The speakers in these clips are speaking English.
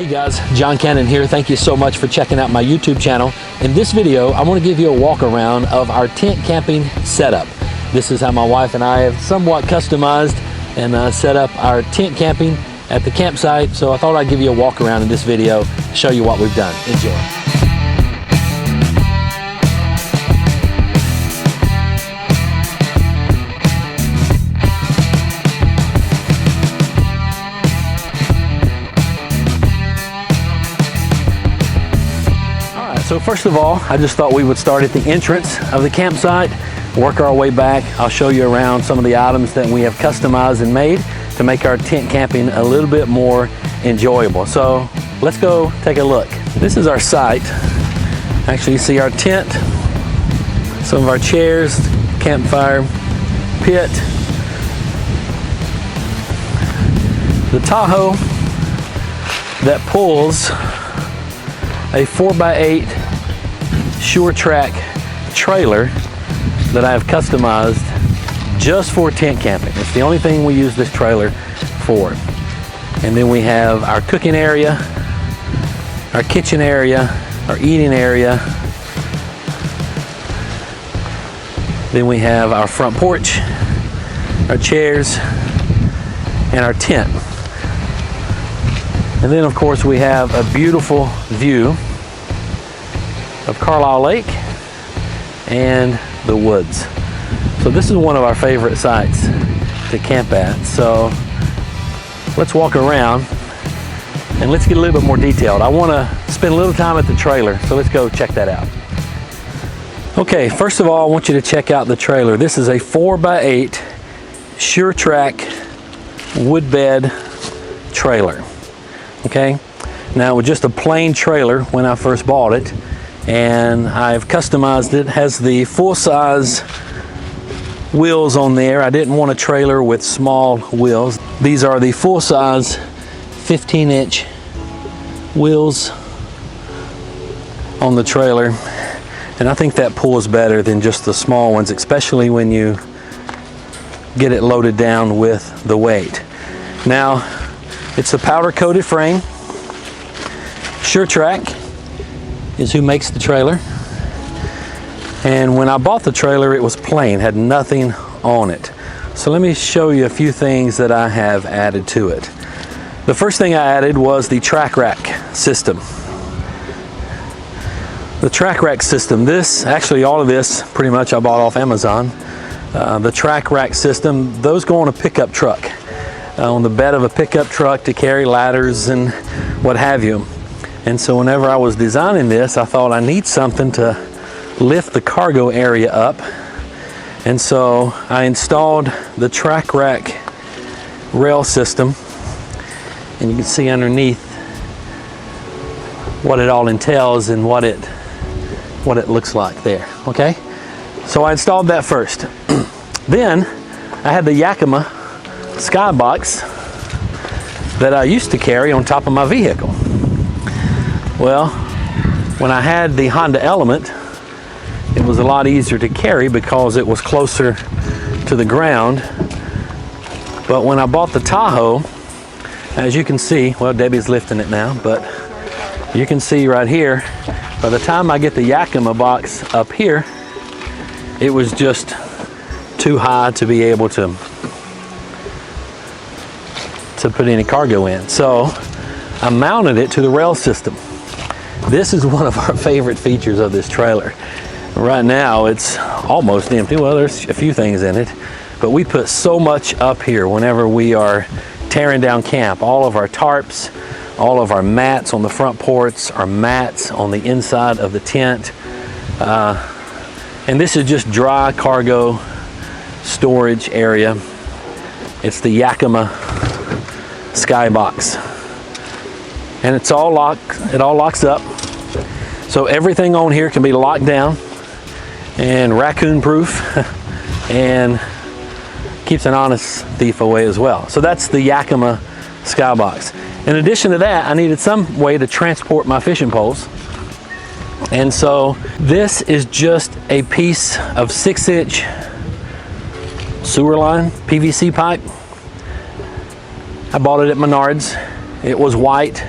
Hey guys, John Cannon here. Thank you so much for checking out my YouTube channel. In this video, I want to give you a walk around of our tent camping setup. This is how my wife and I have somewhat customized and set up our tent camping at the campsite. So I thought I'd give you a walk around in this video, show you what we've done. Enjoy. So first of all, I just thought we would start at the entrance of the campsite, work our way back. I'll show you around some of the items that we have customized and made to make our tent camping a little bit more enjoyable. So let's go take a look. This is our site. Actually, you see our tent, some of our chairs, campfire pit, the Tahoe that pulls a 4x8 Sure Track trailer that I have customized just for tent camping. It's the only thing we use this trailer for. And then we have our cooking area, our kitchen area, our eating area. Then we have our front porch, our chairs, and our tent. And then of course we have a beautiful view of Carlisle Lake and the woods. So this is one of our favorite sites to camp at. So let's walk around and let's get a little bit more detailed. I want to spend a little time at the trailer, so let's go check that out. Okay, first of all, I want you to check out the trailer. This is a 4x8 Sure Track wood bed trailer. Okay, now with just a plain trailer when I first bought it, and I've customized it. It has the full-size wheels on there. I didn't want a trailer with small wheels. These are the full-size 15-inch wheels on the trailer, and I think that pulls better than just the small ones, especially when you get it loaded down with the weight. Now, it's a powder-coated frame. Sure Track is who makes the trailer. And when I bought the trailer, it was plain, had nothing on it. So let me show you a few things that I have added to it. The first thing I added was the track rack system. The track rack system, actually all of this pretty much I bought off Amazon. The track rack system, those go on a pickup truck. On the bed of a pickup truck to carry ladders and what have you. And so whenever I was designing this, I thought I need something to lift the cargo area up. And so I installed the track rack rail system, and you can see underneath what it all entails and what it looks like there. Okay, so I installed that first. Then I had the Yakima skybox that I used to carry on top of my vehicle. Well, when I had the Honda Element, it was a lot easier to carry because it was closer to the ground. But when I bought the Tahoe, as you can see, well, Debbie's lifting it now, but you can see right here, by the time I get the Yakima box up here, it was just too high to be able to put any cargo in. So I mounted it to the rail system. This is one of our favorite features of this trailer. Right now it's almost empty. Well, there's a few things in it, but we put so much up here whenever we are tearing down camp. All of our tarps, all of our mats on the front porch, our mats on the inside of the tent. And this is just dry cargo storage area. It's the Yakima skybox, and it's all locked. It all locks up, so everything on here can be locked down and raccoon proof and keeps an honest thief away as well. So that's the Yakima skybox. In addition to that, I needed some way to transport my fishing poles, and so this is just a piece of 6-inch sewer line PVC pipe. I bought it at Menards. It was white.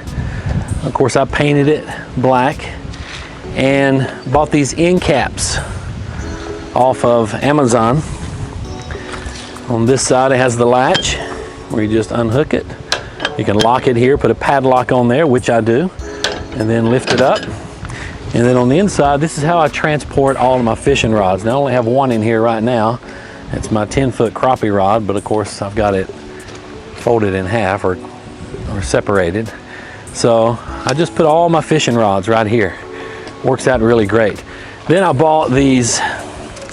Of course, I painted it black and bought these end caps off of Amazon. On this side, it has the latch where you just unhook it. You can lock it here, put a padlock on there, which I do, and then lift it up. And then on the inside, this is how I transport all of my fishing rods. Now, I only have one in here right now. It's my 10-foot crappie rod, but of course, I've got it folded in half or separated. So I just put all my fishing rods right here. Works out really great. Then I bought these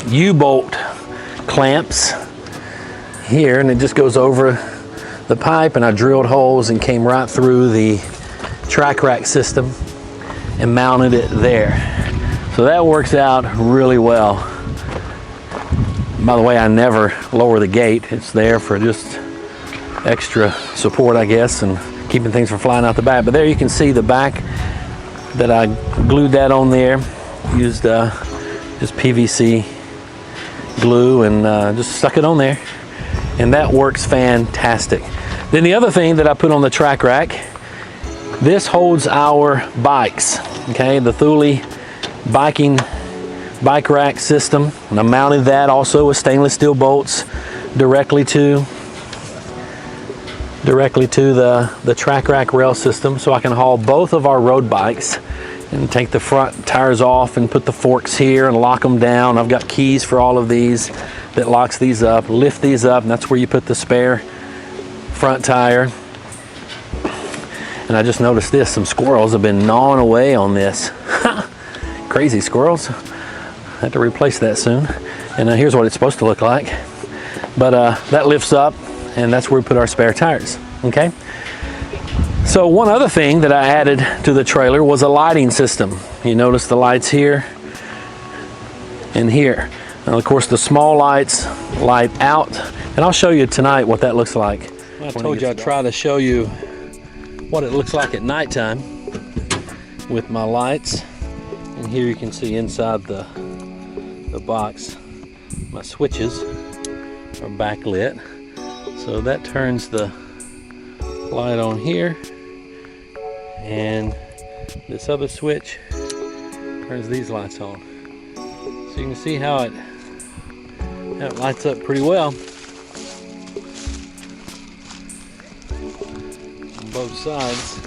U-bolt clamps here, and it just goes over the pipe, and I drilled holes and came right through the track rack system and mounted it there. So that works out really well. By the way, I never lower the gate. It's there for just extra support, I guess, and keeping things from flying out the back. But there you can see the back that I glued that on there. Used just PVC glue and just stuck it on there. And that works fantastic. Then the other thing that I put on the track rack, this holds our bikes, okay? The Thule bike rack system. And I mounted that also with stainless steel bolts directly to the track rack rail system, so I can haul both of our road bikes and take the front tires off and put the forks here and lock them down. I've got keys for all of these that locks these up, lift these up, and that's where you put the spare front tire. And I just noticed this, some squirrels have been gnawing away on this. Crazy squirrels. I have to replace that soon. And here's what it's supposed to look like. But that lifts up, and that's where we put our spare tires, okay? So one other thing that I added to the trailer was a lighting system. You notice the lights here and here. Now, of course, the small lights light out, and I'll show you tonight what that looks like. I told you I'd try to show you what it looks like at nighttime with my lights. And here you can see inside the box, my switches are backlit. So that turns the light on here, and this other switch turns these lights on. So you can see how it lights up pretty well on both sides.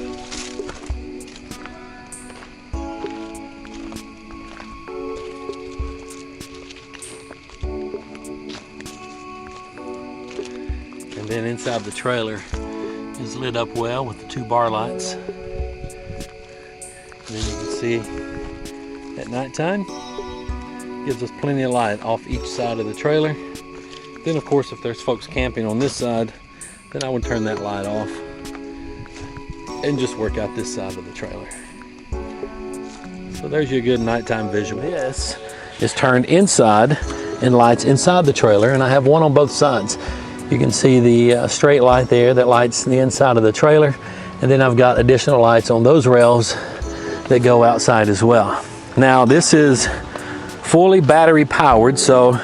And then inside the trailer is lit up well with the two bar lights. And then you can see at nighttime, gives us plenty of light off each side of the trailer. Then of course, if there's folks camping on this side, then I would turn that light off and just work out this side of the trailer. So there's your good nighttime visual. This is turned inside and lights inside the trailer, and I have one on both sides. You can see the straight light there that lights the inside of the trailer, and then I've got additional lights on those rails that go outside as well. Now this is fully battery powered, so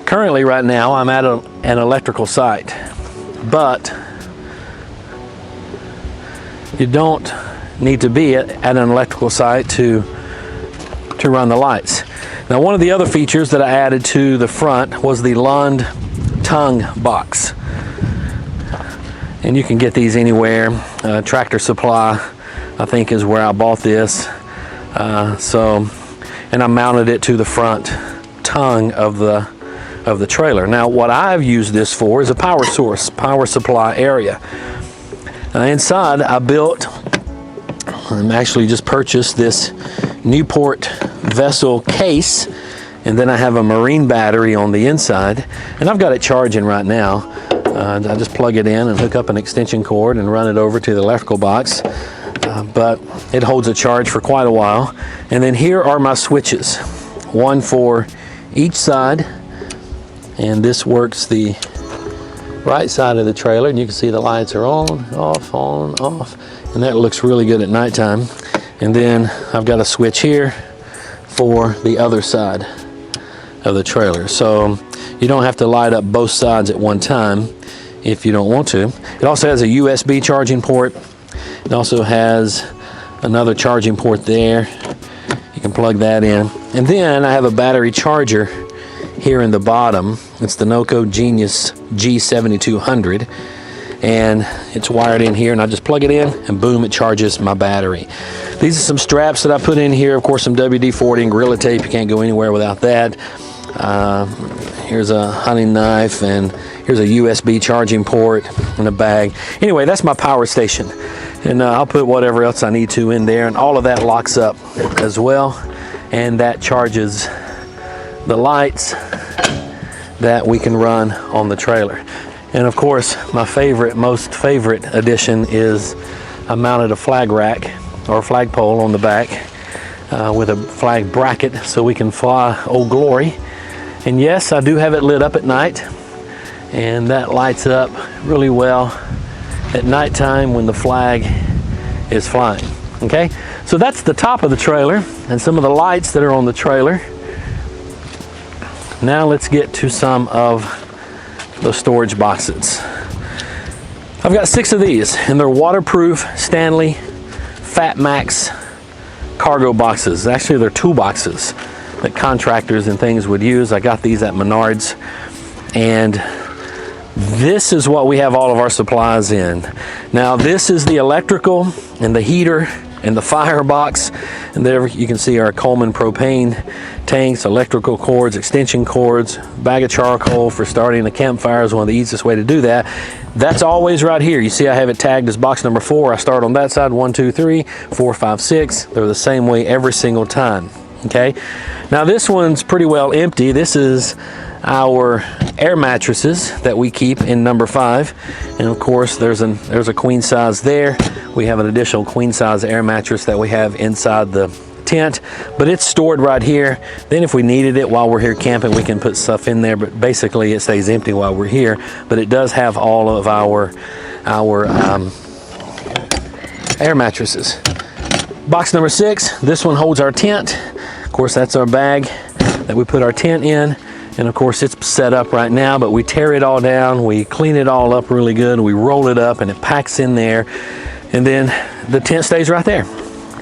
currently right now I'm at an electrical site, but you don't need to be at an electrical site to run the lights. Now, one of the other features that I added to the front was the Lund tongue box, and you can get these anywhere. Tractor Supply, I think, is where I bought this. And I mounted it to the front tongue of the trailer. Now, what I've used this for is a power source, power supply area. Inside, I actually just purchased this Newport vessel case, and then I have a marine battery on the inside, and I've got it charging right now. I just plug it in and hook up an extension cord and run it over to the electrical box, but it holds a charge for quite a while. And then here are my switches, one for each side, and this works the right side of the trailer, and you can see the lights are on, off, and that looks really good at nighttime. And then I've got a switch here for the other side of the trailer, so you don't have to light up both sides at one time if you don't want to. It also has a USB charging port. It also has another charging port there. You can plug that in. And then I have a battery charger here in the bottom. It's the NOCO Genius G7200. And it's wired in here, and I just plug it in and boom, it charges my battery. These are some straps that I put in here. Of course, some WD-40 and Gorilla Tape. You can't go anywhere without that. Here's a hunting knife, and here's a USB charging port and a bag. Anyway, that's my power station. And I'll put whatever else I need to in there, and all of that locks up as well. And that charges the lights that we can run on the trailer. And of course, my most favorite addition is I mounted a flag rack or flagpole on the back with a flag bracket so we can fly Old Glory. And yes, I do have it lit up at night, and that lights up really well at nighttime when the flag is flying. Okay, so that's the top of the trailer and some of the lights that are on the trailer. Now let's get to some of the storage boxes. I've got 6 of these, and they're waterproof Stanley Fat Max cargo boxes. Actually, they're toolboxes that contractors and things would use. I got these at Menards, and this is what we have all of our supplies in. Now, this is the electrical and the heater and the firebox, and there you can see our Coleman propane tanks, electrical cords, extension cords, bag of charcoal for starting a campfire is one of the easiest way to do that. That's always right here. You see I have it tagged as box number 4. I start on that side, 1, 2, 3, 4, 5, 6. They're the same way every single time. Okay, now this one's pretty well empty. This is our air mattresses that we keep in number 5, and of course there's a queen size there. We have an additional queen size air mattress that we have inside the tent, but it's stored right here. Then if we needed it while we're here camping, we can put stuff in there, but basically it stays empty while we're here. But it does have all of our air mattresses. Box number 6, this one holds our tent. Of course, that's our bag that we put our tent in. And of course, it's set up right now, but we tear it all down, we clean it all up really good, we roll it up, and it packs in there. And then the tent stays right there.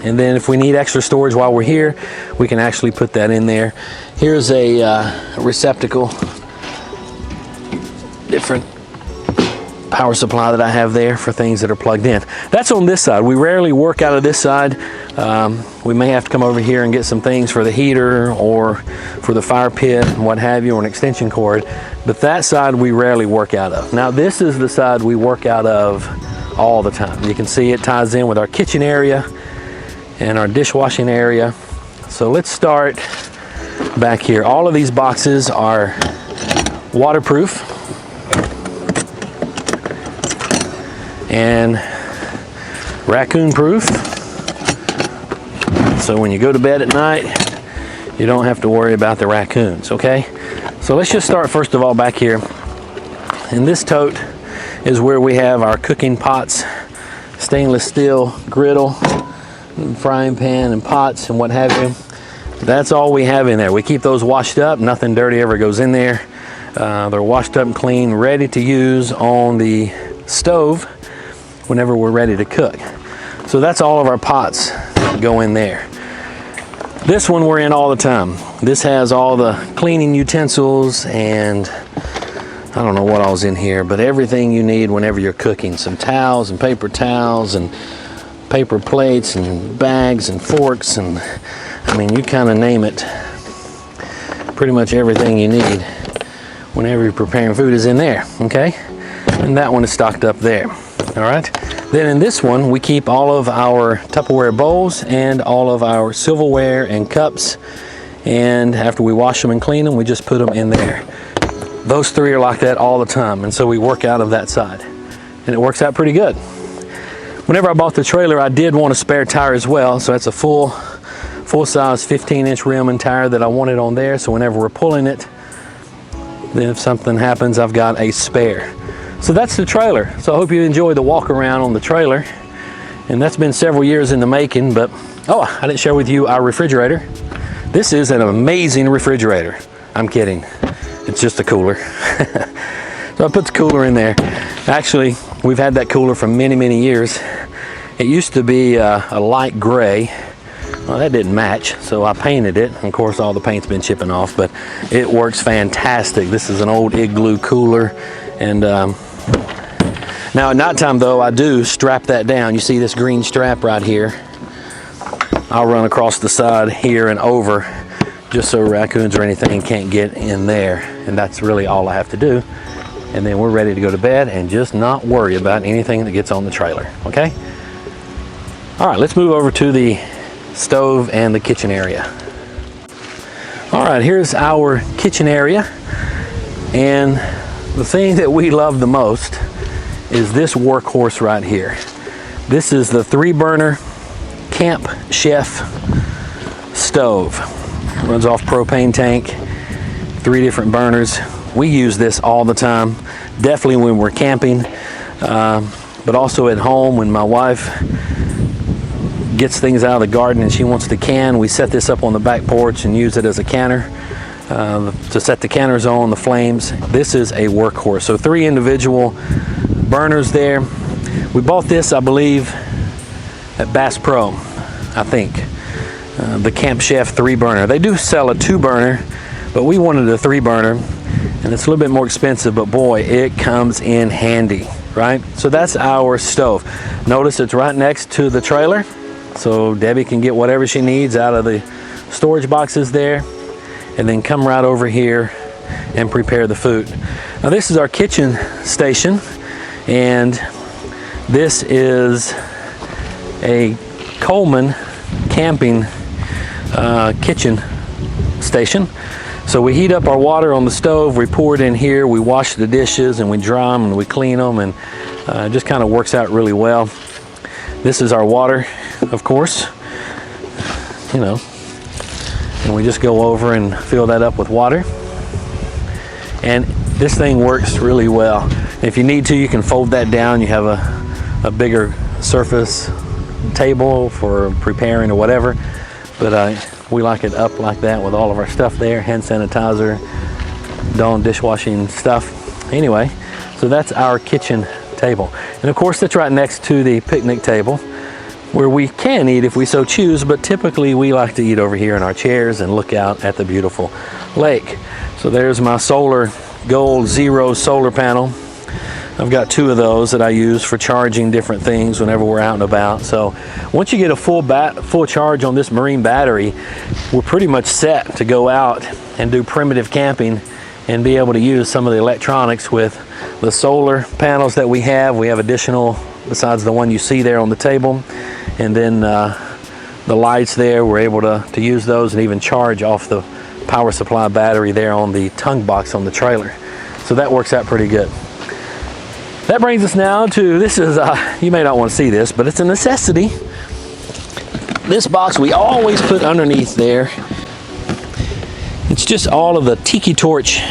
And then if we need extra storage while we're here, we can actually put that in there. Here's a receptacle, different power supply that I have there for things that are plugged in. That's on this side. We rarely work out of this side. We may have to come over here and get some things for the heater or for the fire pit and what have you, or an extension cord. But that side we rarely work out of. Now this is the side we work out of all the time. You can see it ties in with our kitchen area and our dishwashing area. So let's start back here. All of these boxes are waterproof and raccoon proof. So when you go to bed at night, you don't have to worry about the raccoons, okay? So let's just start first of all back here. And this tote is where we have our cooking pots, stainless steel griddle, and frying pan and pots and what have you. That's all we have in there. We keep those washed up. Nothing dirty ever goes in there. They're washed up and clean, ready to use on the stove whenever we're ready to cook. So that's all of our pots that go in there. This one we're in all the time. This has all the cleaning utensils and I don't know what all's in here, but everything you need whenever you're cooking. Some towels and paper towels and paper plates and bags and forks, and I mean, you kind of name it. Pretty much everything you need whenever you're preparing food is in there, okay? And that one is stocked up there, all right? Then in this one, we keep all of our Tupperware bowls and all of our silverware and cups. And after we wash them and clean them, we just put them in there. Those 3 are like that all the time, and so we work out of that side. And it works out pretty good. Whenever I bought the trailer, I did want a spare tire as well, so that's a full-size 15-inch rim and tire that I wanted on there, so whenever we're pulling it, then if something happens, I've got a spare. So that's the trailer. So I hope you enjoy the walk around on the trailer. And that's been several years in the making, but oh, I didn't share with you our refrigerator. This is an amazing refrigerator. I'm kidding. It's just a cooler. So I put the cooler in there. Actually, we've had that cooler for many, many years. It used to be a light gray. Well, that didn't match, so I painted it. Of course, all the paint's been chipping off, but it works fantastic. This is an old Igloo cooler, and now at nighttime though, I do strap that down. You see this green strap right here? I'll run across the side here and over, just so raccoons or anything can't get in there, and that's really all I have to do. And then we're ready to go to bed and just not worry about anything that gets on the trailer, okay? All right, let's move over to the stove and the kitchen area. All right, here's our kitchen area, and the thing that we love the most is this workhorse right here. This is the 3-burner Camp Chef stove. Runs off propane tank, 3 different burners. We use this all the time, definitely when we're camping, but also at home when my wife gets things out of the garden and she wants to can. We set this up on the back porch and use it as a canner to set the canners on, the flames. This is a workhorse. So 3 individual burners there. We bought this, I believe, at Bass Pro, I think. The Camp Chef 3-burner. They do sell a 2-burner, but we wanted a 3-burner, and it's a little bit more expensive, but boy, it comes in handy, right? So that's our stove. Notice it's right next to the trailer, so Debbie can get whatever she needs out of the storage boxes there, and then come right over here and prepare the food. Now this is our kitchen station, and this is a Coleman camping kitchen station. So we heat up our water on the stove, we pour it in here, we wash the dishes and we dry them and we clean them, and it just kind of works out really well. This is our water, of course, you know, and we just go over and fill that up with water. And this thing works really well. If you need to, you can fold that down. You have a bigger surface table for preparing or whatever, but we like it up like that with all of our stuff there, hand sanitizer, Dawn dishwashing stuff. Anyway, so that's our kitchen table, and of course that's right next to the picnic table where we can eat if we so choose, but typically we like to eat over here in our chairs and look out at the beautiful lake. So there's my Solar Gold Zero solar panel. I've got 2 of those that I use for charging different things whenever we're out and about. So once you get a full charge on this marine battery, we're pretty much set to go out and do primitive camping and be able to use some of the electronics with the solar panels that we have. We have additional, besides the one you see there on the table, and then the lights there, we're able to use those and even charge off the power supply battery there on the tongue box on the trailer. So that works out pretty good. That brings us now to, this is, you may not want to see this, but it's a necessity. This box we always put underneath there. It's just all of the tiki torch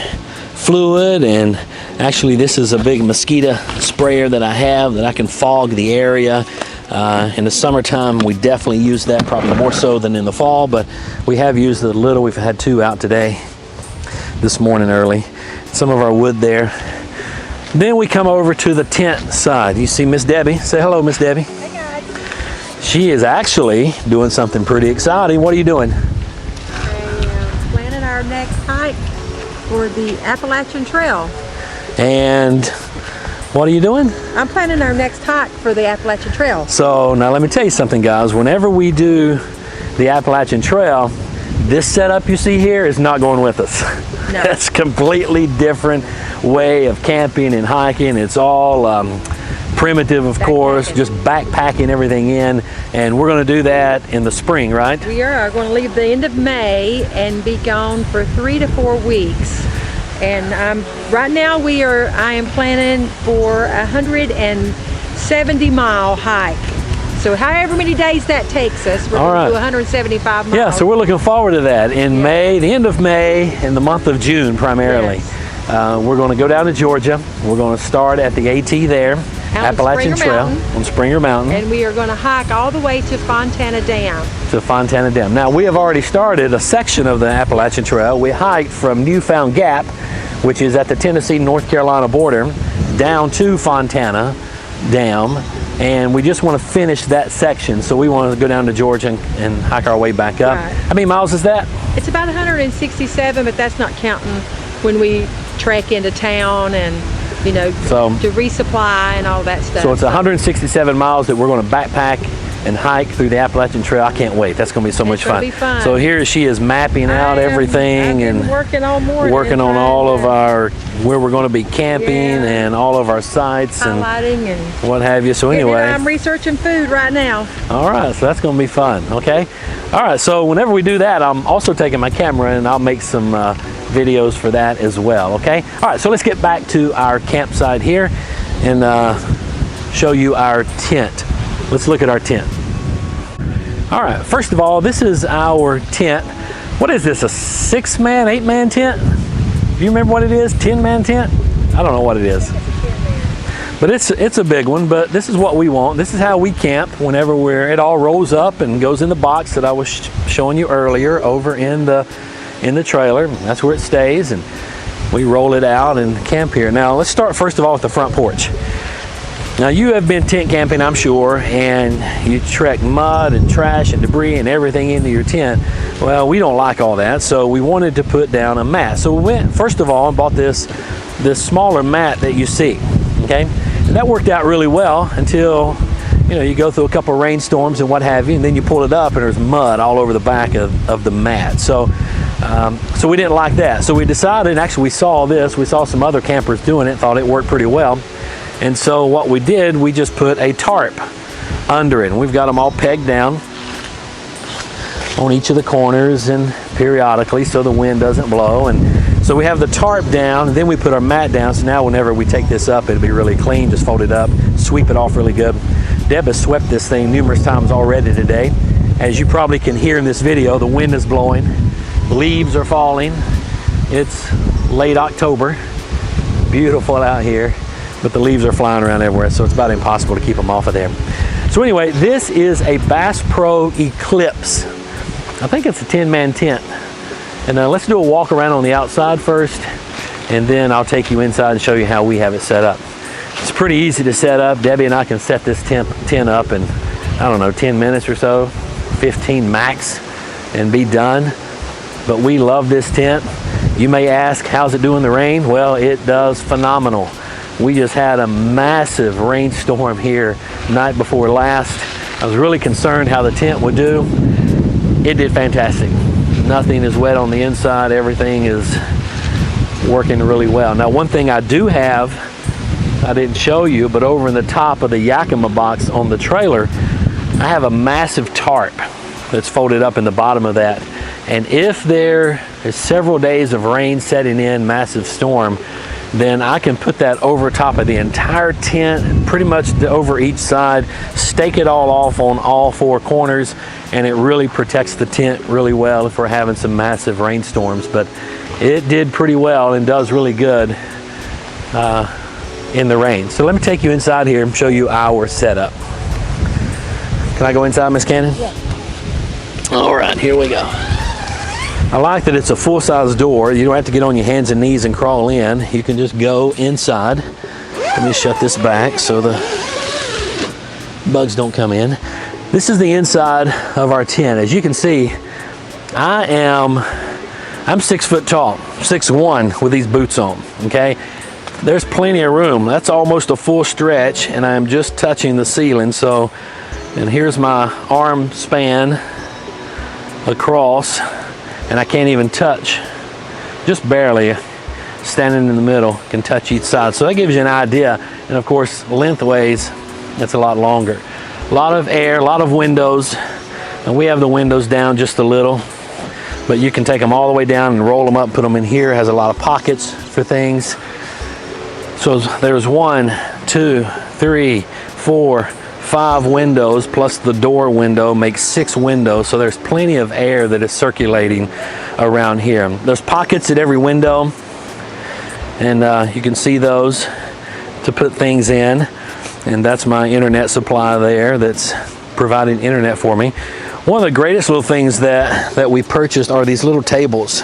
fluid, and actually this is a big mosquito sprayer that I have that I can fog the area. In the summertime we definitely use that, probably more so than in the fall, but we have used it a little. We've had 2 out today, this morning early. Some of our wood there. Then we come over to the tent side. You see Miss Debbie. Say hello, Miss Debbie. Hey guys. She is actually doing something pretty exciting. What are you doing? Planning our next hike for the Appalachian Trail. And what are you doing? I'm planning our next hike for the Appalachian Trail. So now let me tell you something, guys. Whenever we do the Appalachian Trail, this setup you see here is not going with us. No. It's a completely different way of camping and hiking. It's all primitive, of course, just backpacking everything in, and we're going to do that in the spring, right? We are going to leave the end of May and be gone for 3 to 4 weeks. And right now I am planning for a 170-mile hike. So however many days that takes us, we're going to do 175 miles. Yeah, so we're looking forward to that in May, the end of May, and the month of June primarily. Yes. We're going to go down to Georgia. We're going to start at the AT there, Appalachian Trail on Springer Mountain. And we are going to hike all the way to Fontana Dam. To Fontana Dam. Now, we have already started a section of the Appalachian Trail. We hiked from Newfound Gap, which is at the Tennessee-North Carolina border, down to Fontana. Dam, and we just want to finish that section. So we want to go down to Georgia and hike our way back up. Right. How many miles is that? It's about 167, but that's not counting when we trek into town and, you know, to resupply and all that stuff. So it's 167 miles that we're going to backpack and hike through the Appalachian Trail. I can't wait. That's going to be so much fun. Be fun. So here she is mapping out everything and working all morning, working on all of our where we're going to be camping and all of our sites highlighting and what have you. So anyway, I'm researching food right now. All right, so that's going to be fun. Okay. All right. So whenever we do that, I'm also taking my camera and I'll make some videos for that as well. Okay. All right. So let's get back to our campsite here and show you our tent. Let's look at our tent. All right, first of all, this is our tent. What is this, a 6-man, 8-man tent? Do you remember what it is? 10-man tent? I don't know what it is. But it's a big one, but this is what we want. This is how we camp whenever it all rolls up and goes in the box that I was showing you earlier over in the trailer. That's where it stays, and we roll it out and camp here. Now, let's start first of all with the front porch. Now, you have been tent camping, I'm sure, and you trek mud and trash and debris and everything into your tent. Well, we don't like all that, so we wanted to put down a mat. So we went, first of all, and bought this smaller mat that you see, okay? And that worked out really well until, you know, you go through a couple of rainstorms and what have you, and then you pull it up and there's mud all over the back of the mat. So we didn't like that. So we decided, and actually we saw some other campers doing it, thought it worked pretty well. And so what we did, we just put a tarp under it. And we've got them all pegged down on each of the corners and periodically so the wind doesn't blow. And so we have the tarp down, and then we put our mat down. So now whenever we take this up, it'll be really clean. Just fold it up, sweep it off really good. Deb has swept this thing numerous times already today. As you probably can hear in this video, the wind is blowing, leaves are falling. It's late October, beautiful out here. But the leaves are flying around everywhere, so it's about impossible to keep them off of there. So anyway, this is a Bass Pro Eclipse. I think it's a 10-man tent. And let's do a walk around on the outside first, and then I'll take you inside and show you how we have it set up. It's pretty easy to set up. Debbie and I can set this tent up in, I don't know, 10 minutes or so, 15 max, and be done. But we love this tent. You may ask, how's it doing in the rain? Well, it does phenomenal. We just had a massive rainstorm here night before last. I was really concerned how the tent would do. It did fantastic. Nothing is wet on the inside. Everything is working really well. Now, one thing I do have, I didn't show you, but over in the top of the Yakima box on the trailer, I have a massive tarp that's folded up in the bottom of that. And if there is several days of rain setting in, massive storm, then I can put that over top of the entire tent, pretty much over each side, stake it all off on all 4 corners, and it really protects the tent really well if we're having some massive rainstorms. But it did pretty well and does really good in the rain. So let me take you inside here and show you our setup. Can I go inside, Miss Cannon? Yeah. All right, here we go. I like that it's a full-size door. You don't have to get on your hands and knees and crawl in. You can just go inside. Let me shut this back so the bugs don't come in. This is the inside of our tent. As you can see, I'm 6 foot tall, 6'1" with these boots on, okay? There's plenty of room. That's almost a full stretch, and I'm just touching the ceiling. So, and here's my arm span across, and I can't even touch, just barely, standing in the middle, can touch each side. So that gives you an idea. And of course, lengthways, it's a lot longer. A lot of air, a lot of windows, and we have the windows down just a little, but you can take them all the way down and roll them up, put them in here. It has a lot of pockets for things. So there's 1, 2, 3, 4, 5 windows, plus the door window makes 6 windows. So there's plenty of air that is circulating around here. There's pockets at every window, and you can see those to put things in. And that's my internet supply there that's providing internet for me. One of the greatest little things that we purchased are these little tables.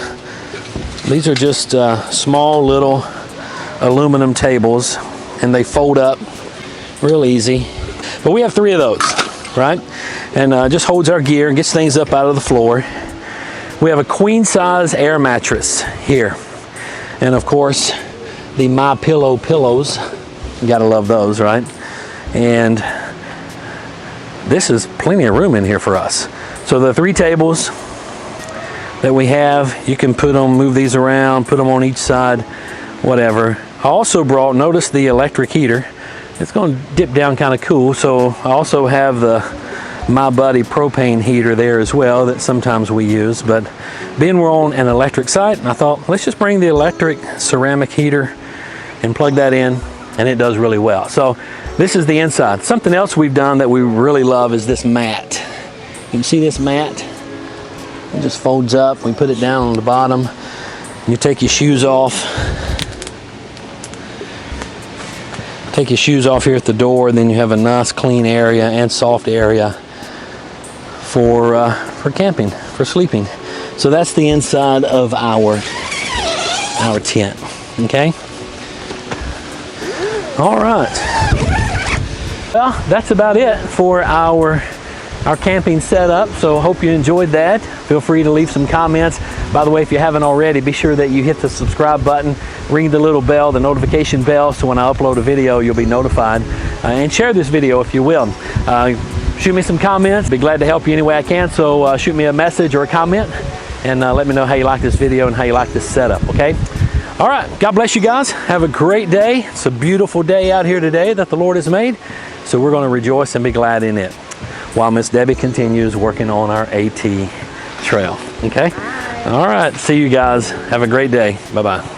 These are just small little aluminum tables, and they fold up real easy. But we have 3 of those, right? And just holds our gear and gets things up out of the floor. We have a queen size air mattress here. And of course, the My Pillow pillows. You gotta love those, right? And this is plenty of room in here for us. So the 3 tables that we have, you can put them, move these around, put them on each side, whatever. I also brought, notice the electric heater. It's going to dip down kind of cool, so I also have the My Buddy propane heater there as well that sometimes we use. But being we're on an electric site, I thought let's just bring the electric ceramic heater and plug that in, and it does really well. So this is the inside. Something else we've done that we really love is this mat. You can see this mat. It just folds up. We put it down on the bottom. You take your shoes off. Take your shoes off here at the door, then you have a nice clean area and soft area for camping, for sleeping. So that's the inside of our tent. Okay. All right. Well, that's about it for our camping setup. So I hope you enjoyed that. Feel free to leave some comments. By the way, if you haven't already, be sure that you hit the subscribe button, ring the little bell, the notification bell, so when I upload a video, you'll be notified. And share this video if you will. Shoot me some comments. Be glad to help you any way I can. So shoot me a message or a comment, and let me know how you like this video and how you like this setup, okay? All right, God bless you guys. Have a great day. It's a beautiful day out here today that the Lord has made. So we're going to rejoice and be glad in it while Miss Debbie continues working on our AT trail, okay? All right, see you guys. Have a great day. Bye-bye.